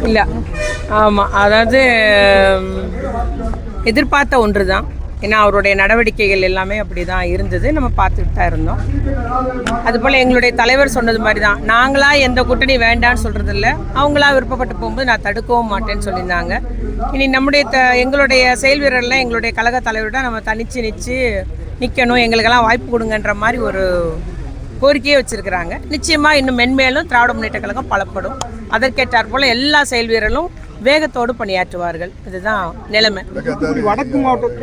இல்லை. ஆமாம், அதாவது எதிர்பார்த்த ஒன்று தான். ஏன்னா அவருடைய நடவடிக்கைகள் எல்லாமே அப்படி தான் இருந்தது, நம்ம பார்த்துட்டு தான் இருந்தோம். அதுபோல் எங்களுடைய தலைவர் சொன்னது மாதிரி தான், நாங்களாக எந்த கூட்டணி வேண்டான்னு சொல்கிறதில்ல, அவங்களா விருப்பப்பட்டு போகும்போது நான் தடுக்கவும் மாட்டேன்னு சொல்லியிருந்தாங்க. இனி நம்முடைய எங்களுடைய செயல் வீரர்லாம் எங்களுடைய கழக தலைவர்கிட்ட நம்ம தனித்து நிற்கணும், எங்களுக்கெல்லாம் வாய்ப்பு கொடுங்கன்ற மாதிரி ஒரு கோரிக்கையை வச்சுருக்கிறாங்க. நிச்சயமாக இன்னும் மென்மேலும் திராவிட முன்னேற்ற கழகம் பலப்படும். அதற்கேற்றாற் போல் எல்லா செயல் வீரர்களும் வேகத்தோடு பணியாற்றுவார்கள். இதுதான் நிலைமை. வடக்கு மாவட்டம்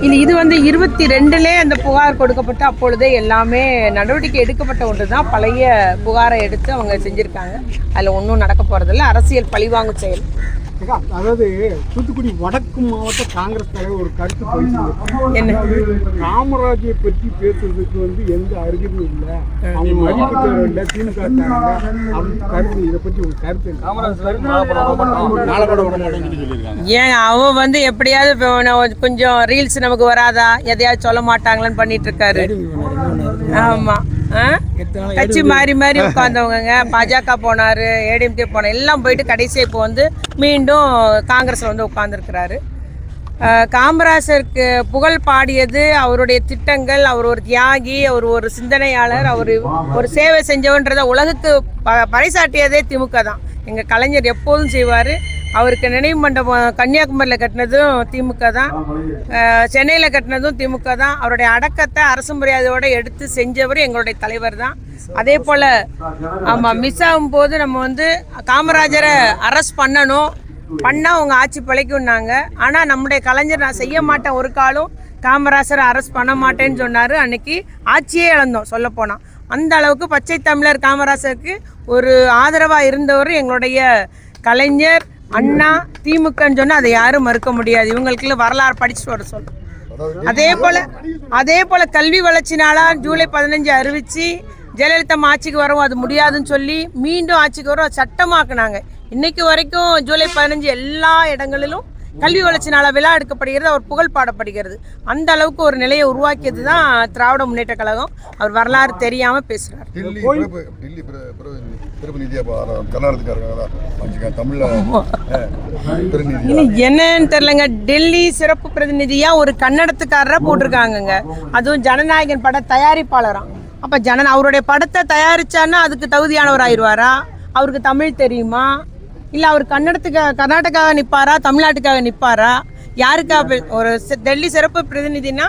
இது 22 அந்த புகார் கொடுக்கப்பட்டு அப்பொழுதே எல்லாமே நடவடிக்கை எடுக்கப்பட்ட ஒன்று தான். பழைய புகாரை எடுத்து அவங்க செஞ்சுருக்காங்க. அதில் ஒன்றும் நடக்க போகிறதில்ல. அரசியல் பழிவாங்கும் செயல். அதாவது தூத்துக்குடி வடக்கு மாவட்ட காங்கிரஸ் தலைவர் ஒரு கருத்து போயிட்டு என்ன, காமராஜை பற்றி பேசுறதுக்கு எந்த அருகதும் இல்லை, அவங்க மதிப்பு இல்லை, திமுக கருத்து. இதை பற்றி உங்க கருத்து? ஏன் அவன் எப்படியாவது கொஞ்சம் ரீல்ஸ் நமக்கு வராதா, எதையாவது சொல்ல மாட்டாங்களான்னு பண்ணிட்டு இருக்காரு. ஆமா, கட்சி மாறி மாறி உட்கார்ந்தவங்க. பாஜக போனாரு, ஏடிஎம்கே போனார், எல்லாம் போயிட்டு கடைசி இப்போ மீண்டும் காங்கிரஸ்ல உட்கார்ந்துருக்கிறாரு. காமராஜருக்கு புகழ் பாடியது அவருடைய திட்டங்கள். அவர் ஒரு தியாகி, அவர் ஒரு சிந்தனையாளர், அவர் ஒரு சேவை செஞ்சவன்றதை உலகுக்கு பறைசாட்டியதே திமுக தான். எங்கள் கலைஞர் எப்போதும் செய்வார். அவருக்கு நினைவு மண்டபம் கன்னியாகுமரியில் கட்டினதும் திமுக தான், சென்னையில் கட்டினதும் திமுக தான். அவருடைய அடக்கத்தை அரசு மரியாதையோடு எடுத்து செஞ்சவர் எங்களுடைய தலைவர் தான். அதே போல் ஆமாம், மிஸ் ஆகும்போது நம்ம காமராஜரை அரெஸ்ட் பண்ணணும், பண்ணால் அவங்க ஆட்சி பிழைக்கும்னாங்க. ஆனால் நம்முடைய கலைஞர் நான் செய்ய மாட்டேன், ஒரு காலம் காமராஜரை அரெஸ்ட் பண்ண மாட்டேன்னு சொன்னார். அன்னைக்கு ஆட்சியே இழந்தோம் சொல்லப்போனால். அந்த அளவுக்கு பச்சை தமிழர் காமராஜருக்கு ஒரு ஆதரவாக இருந்தவர் எங்களுடைய கலைஞர், அண்ணா, திமுகன்னு சொன்னால் அதை யாரும் மறுக்க முடியாது. இவங்களுக்குள்ள வரலாறு படிச்சுட்டு வர சொல்லும். அதே போல கல்வி வளர்ச்சி நாளாக ஜூலை 15 அறிவித்து ஜெயலலிதா ஆட்சிக்கு வரும், அது முடியாதுன்னு சொல்லி மீண்டும் ஆட்சிக்கு வரும், சட்டமாக்குனாங்க. இன்னைக்கு வரைக்கும் ஜூலை 15 எல்லா இடங்களிலும் கல்வி வளர்ச்சி நாள விழா எடுக்கப்படுகிறது, அவர் புகழ் பாடப்படுகிறது. அந்த அளவுக்கு ஒரு நிலையை உருவாக்கியது தான் திராவிட முன்னேற்ற கழகம். அவர் வரலாறு தெரியாம பேசுறாரு. என்னன்னு தெரியலங்க, டெல்லி சிறப்பு பிரதிநிதியா ஒரு கன்னடத்துக்காரரை போட்டிருக்காங்க. அதுவும் ஜனநாயகன் பட தயாரிப்பாளராம். அப்ப அவருடைய படத்தை தயாரிச்சாருன்னா அதுக்கு தகுதியானவர் ஆயிடுவாரா? அவருக்கு தமிழ் தெரியுமா? இல்லை அவர் கர்நாடகாவை நிற்பாரா, தமிழ்நாட்டுக்காக நிற்பாரா? யாருக்காக? ஒரு டெல்லி சிறப்பு பிரதிநிதினா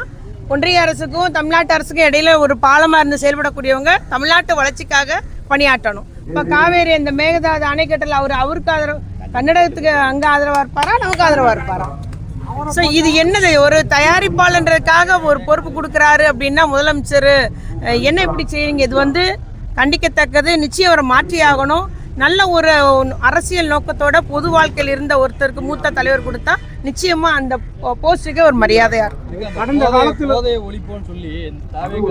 ஒன்றிய அரசுக்கும் தமிழ்நாட்டு அரசுக்கும் இடையில ஒரு பாலமாக இருந்து செயல்படக்கூடியவங்க தமிழ்நாட்டு வளர்ச்சிக்காக பணியாற்றணும். இப்போ காவேரி அந்த மேகதாது அணைக்கட்டில் அவருக்கு ஆதரவு, கன்னடத்துக்கு அங்கே ஆதரவாக இருப்பாரா, நமக்கு ஆதரவாக இருப்பாரா? ஸோ இது என்னது, ஒரு தயாரிப்பாளன்றதுக்காக ஒரு பொறுப்பு கொடுக்குறாரு அப்படின்னா முதலமைச்சர் என்ன இப்படி செய்யுங்க? இது கண்டிக்கத்தக்கது. நிச்சயம் அவரை மாற்றி ஆகணும். நல்ல ஒரு அரசியல் நோக்கத்தோட பொது வாழ்க்கையில் இருந்த ஒருத்தருக்கு மூத்த தலைவர் கொடுத்தா நிச்சயமா அந்த போஸ்டுக்கே ஒரு மரியாதையா இருக்கும். கடந்த காலத்தில் ஒழிப்போன்னு சொல்லி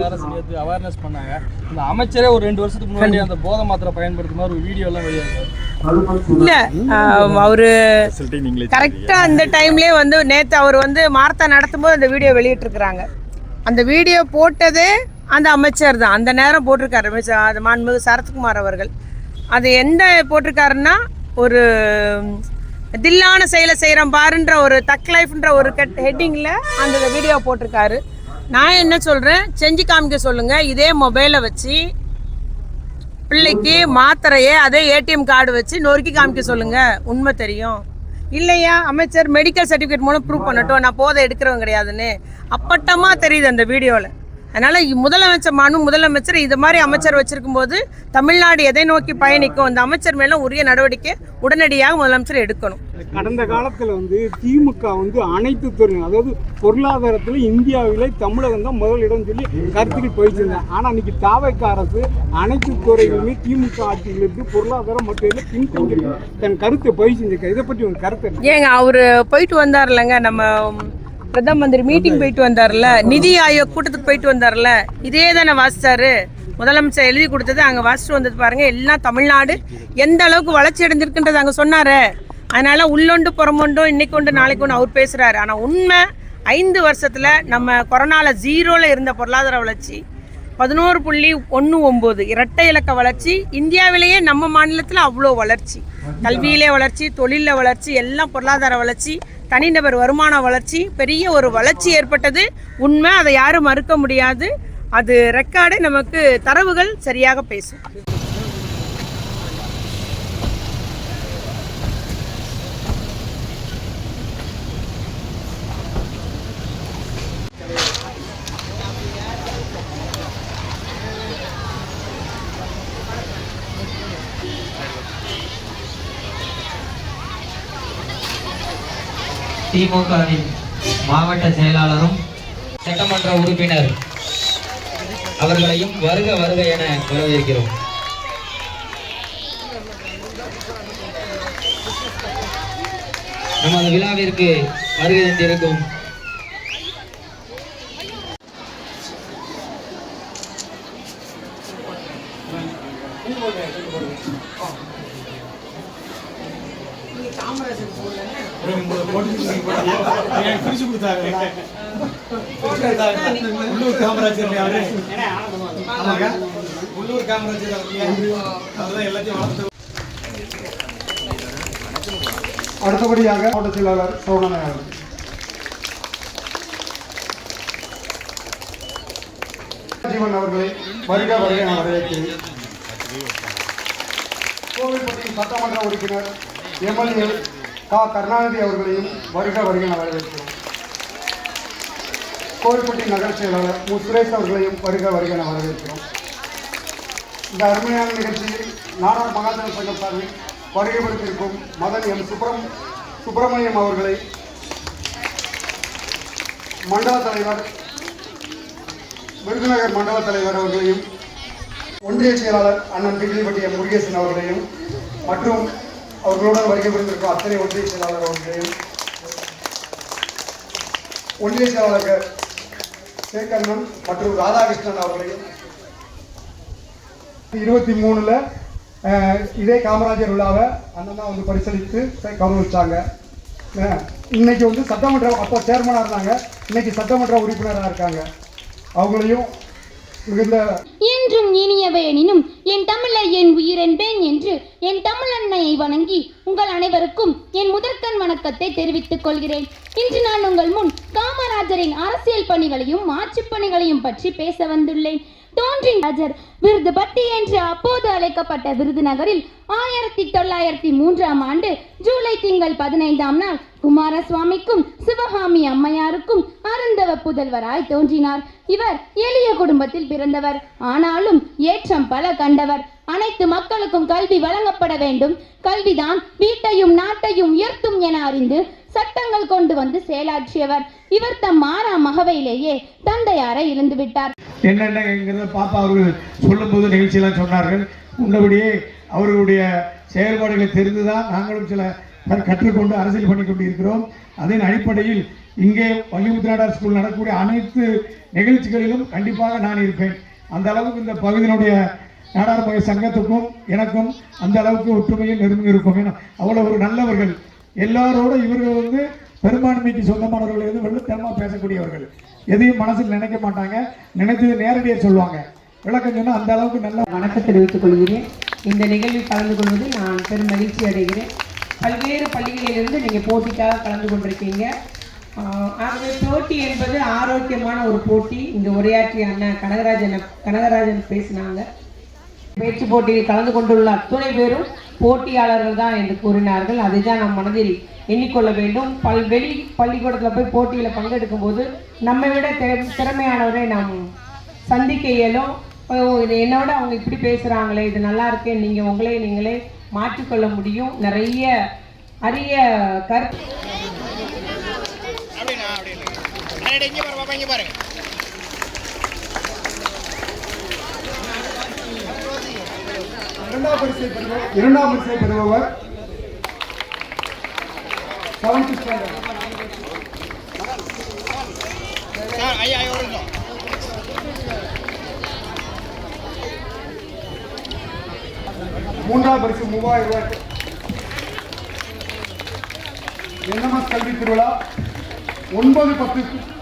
அரசு அவேர்னஸ் பண்ணாங்க. இந்த அமைச்சரே ஒரு 2 வருஷத்துக்கு முன்னாடி அந்த போதை மாத்திரை பயன்படுத்தும் மாதிரி ஒரு வீடியோ எல்லாம் வெளியாகும். இல்ல, அவரு கரெக்டா அந்த டைம்லயே நேத்து அவர் மாரத்தான் நடத்தும் போது அந்த வீடியோ வெளியிட்டு இருக்கிறாங்க. அந்த வீடியோ போட்டதே அந்த அமைச்சர் தான். அந்த நேரம் போட்டிருக்காரு அது மாண்புமிகு சரத்குமார் அவர்கள். அது எந்த போட்டிருக்காருன்னா, ஒரு தில்லான செயலை செய்கிறோம் பாருன்ற ஒரு தக் லைஃப்ன்ற ஒரு ஹெட்டிங்கில் அந்த வீடியோ போட்டிருக்காரு. நான் என்ன சொல்கிறேன், செஞ்சு காமிக்க சொல்லுங்கள். இதே மொபைலை வச்சு பிள்ளைக்கு மாத்திரையே அதே ஏடிஎம் கார்டு வச்சு நொறுக்கி காமிக்க சொல்லுங்கள், உண்மை தெரியும். இல்லையா அமைச்சர் மெடிக்கல் சர்டிஃபிகேட் மூலம் ப்ரூவ் பண்ணட்டும், நான் போதை எடுக்கிறவங்க கிடையாதுன்னு. அப்பட்டமாக தெரியுது அந்த வீடியோவில். அதனால் முதலமைச்சர் இது மாதிரி அமைச்சர் வச்சிருக்கும் போது தமிழ்நாடு எதை நோக்கி பயணிக்கும்? அந்த அமைச்சர் மேலே உரிய நடவடிக்கை உடனடியாக முதலமைச்சர் எடுக்கணும். கடந்த காலத்தில் திமுக அனைத்து துறையும், அதாவது பொருளாதாரத்தில் இந்தியாவில் தமிழகம் தான் முதலிடம் சொல்லி கருத்துக்கள் போயிட்டு இருந்தேன். ஆனால் இன்னைக்கு தாவேக அரசு அனைத்து துறைகளுமே திமுக ஆட்சியிலிருந்து பொருளாதாரம் மற்றும் பின்தங்கி தன் கருத்தை போய் செஞ்சிருக்க. இதை பற்றி உங்க கருத்து ஏங்க? அவரு போயிட்டு வந்தார் இல்லைங்க, நம்ம பிரதம மந்திரி மீட்டிங் போயிட்டு வந்தார்ல, நிதி ஆயோக் கூட்டத்துக்கு போயிட்டு வந்தார்ல, இதே தானே வாசிச்சாரு. முதலமைச்சர் எழுதி கொடுத்தது அங்கே வாசிட்டு வந்தது பாருங்க. எல்லாம் தமிழ்நாடு எந்த அளவுக்கு வளர்ச்சி அடைஞ்சிருக்குன்றது அங்கே சொன்னாரு. அதனால உள்ளொண்டு புறமொண்டும் இன்னைக்கு ஒன்று நாளைக்கு ஒன்று அவர் பேசுறாரு. ஆனால் உண்மை 5 வருஷத்துல நம்ம கொரோனால 0ல இருந்த பொருளாதார வளர்ச்சி 11.19 இரட்டை இலக்க வளர்ச்சி. இந்தியாவிலேயே நம்ம மாநிலத்தில் அவ்வளோ வளர்ச்சி, கல்வியிலே வளர்ச்சி, தொழிலில் வளர்ச்சி, எல்லாம் பொருளாதார வளர்ச்சி, தனிநபர் வருமான வளர்ச்சி, பெரிய ஒரு வளர்ச்சி ஏற்பட்டது உண்மை. அதை யாரும் மறுக்க முடியாது. அது ரெக்கார்டை நமக்கு தரவுகள் சரியாக பேசும். திமுகவின் மாவட்ட செயலாளரும் சட்டமன்ற உறுப்பினர் அவர்களையும் வருக வருக என வரவேற்கிறோம். நமது விழாவிற்கு வருகை தந்திருக்கும் அடுத்தபடியாக மாவட்ட செயலாளர் சோழனை ஜீவன் அவர்களை வருக வருகை என வரவேற்கிறேன். கோவில்பட்டி சட்டமன்ற உறுப்பினர் எம்எல்ஏ கருணாநிதி அவர்களையும் வருக வருகை என வரவேற்கிறோம். கோவில்பட்டி நகர செயலாளர் சுரேஷ் அவர்களையும் வருக வருகை என வரவேற்கிறோம். இந்த அருமையான நிகழ்ச்சியில் நாடார் மகாஜன சங்கம் சார்பில் வருகைப்படுத்தியிருக்கும் மதன் எம் சுப்பிரமணியம் அவர்களை மண்டல தலைவர், விருதுநகர் மண்டல தலைவர் அவர்களையும், ஒன்றிய செயலாளர் அண்ணன் பிகிலிப்பட்டி எம் முருகேசன் அவர்களையும் மற்றும் அவர்களுடன் வருகை புரிந்திருக்கும் அத்தனை ஒன்றிய செயலாளர் அவர்களையும், ஒன்றிய செயலாளர் சேகண்ணன் மற்றும் ராதாகிருஷ்ணன் அவர்களையும் 23 இதே காமராஜர் விழாவை அண்ணன் தான் வந்து பரிசளித்து கௌரவிச்சாங்க. இன்னைக்கு வந்து சட்டமன்ற அப்போ சேர்மனாக இருந்தாங்க, இன்னைக்கு சட்டமன்ற உறுப்பினராக இருக்காங்க. அவங்களையும் என்றும் இனியவை எனினும் என் தமிழை என் உயிரென்பேன் என்று என் தமிழ் அன்னையை வணங்கி உங்கள் அனைவருக்கும் என் முதற்கண் வணக்கத்தை தெரிவித்துக் கொள்கிறேன். இன்று நான் உங்கள் முன் காமராஜரின் அரசியல் பணிகளையும் ஆட்சிப் பணிகளையும் பற்றி பேச வந்துள்ளேன். தோன்றின் ராஜர் விருதுபட்டி என்று அப்போது அழைக்கப்பட்ட விருதுநகரில் 1903ஆம் ஆண்டு ஜூலை திங்கள் 15ஆம் நாள் குமாரசுவாமிக்கும் சிவகாமி அம்மையாருக்கும் அருந்தவ புதல்வராய் தோன்றினார். இவர் எளிய குடும்பத்தில் பிறந்தவர், ஆனாலும் ஏற்றம் பல கண்டவர். அனைத்து மக்களுக்கும் கல்வி வழங்கப்பட வேண்டும், கல்விதான் வீட்டையும் நாட்டையும் உயர்த்தும் என அறிந்து சட்டங்கள் கொண்டு வந்து செயலாற்றியவர். இவர் தம் 6ஆம் மகவையிலேயே தந்தையாரை இழந்துவிட்டார். என்னென்னங்கிறத பாப்பா அவர்கள் சொல்லும்போது நிகழ்ச்சியெல்லாம் சொன்னார்கள். உள்ளபடியே அவர்களுடைய செயல்பாடுகளை தெரிந்துதான் நாங்களும் சில கற்றுக்கொண்டு அரசியல் பண்ணி கொண்டு இருக்கிறோம். அதன் அடிப்படையில் இங்கே வள்ளிமுத்துநாடார் ஸ்கூல் நடக்கக்கூடிய அனைத்து நிகழ்ச்சிகளிலும் கண்டிப்பாக நான் இருப்பேன். அந்த அளவுக்கு இந்த பகுதியினுடைய நாடார் மக சங்கத்துக்கும் எனக்கும் அந்த அளவுக்கு ஒற்றுமையும் நெருங்கி இருக்கும். ஏன்னா அவ்வளோ ஒரு நல்லவர்கள். எல்லாரோட இவர்கள் வந்து பெரும்பான்மைக்கு சொந்தமானவர்கள், எதுவும் வெள்ளத்தனமாக பேசக்கூடியவர்கள், எதையும் மனசில் நினைக்க மாட்டாங்க, நினைத்தது நேரடியாக சொல்லுவாங்க. விளக்கம் சொன்னால் அந்த அளவுக்கு நல்ல வணக்கத்தை தெரிவித்துக் கொள்கிறேன். இந்த நிகழ்வில் கலந்து கொள்வதில் நான் பெரும் மகிழ்ச்சி அடைகிறேன். பல்வேறு பள்ளிகளிலிருந்து நீங்கள் போட்டிக்காக கலந்து கொண்டிருக்கீங்க. ஆகவே போட்டி என்பது ஆரோக்கியமான ஒரு போட்டி. இங்கே உரையாற்றிய அண்ணன் கனகராஜன் பேசினாங்க. பேச்சு போட்டியில் கலந்து கொண்டுள்ள அத்துணை பேரும் போட்டியாளர்கள் தான் என்று கூறினார்கள். அதை தான் நம் மனதில் எண்ணிக்கொள்ள வேண்டும். வெளி பள்ளிக்கூடத்தில் போய் போட்டியில் பங்கெடுக்கும் போது நம்மை விட திறமையானவரை நாம் சந்திக்க இயலும். என்னோட அவங்க இப்படி பேசுகிறாங்களே, இது நல்லா இருக்கே, நீங்கள் நீங்களே மாற்றிக்கொள்ள முடியும். நிறைய அரிய கருத்து இரண்டாம் வரிசை பெறுபவர் 7th ஸ்டாண்டர்ட். மூன்றாம் பரிசு 3000 ரூபாய். NMS கல்வி திருவிழா 9-10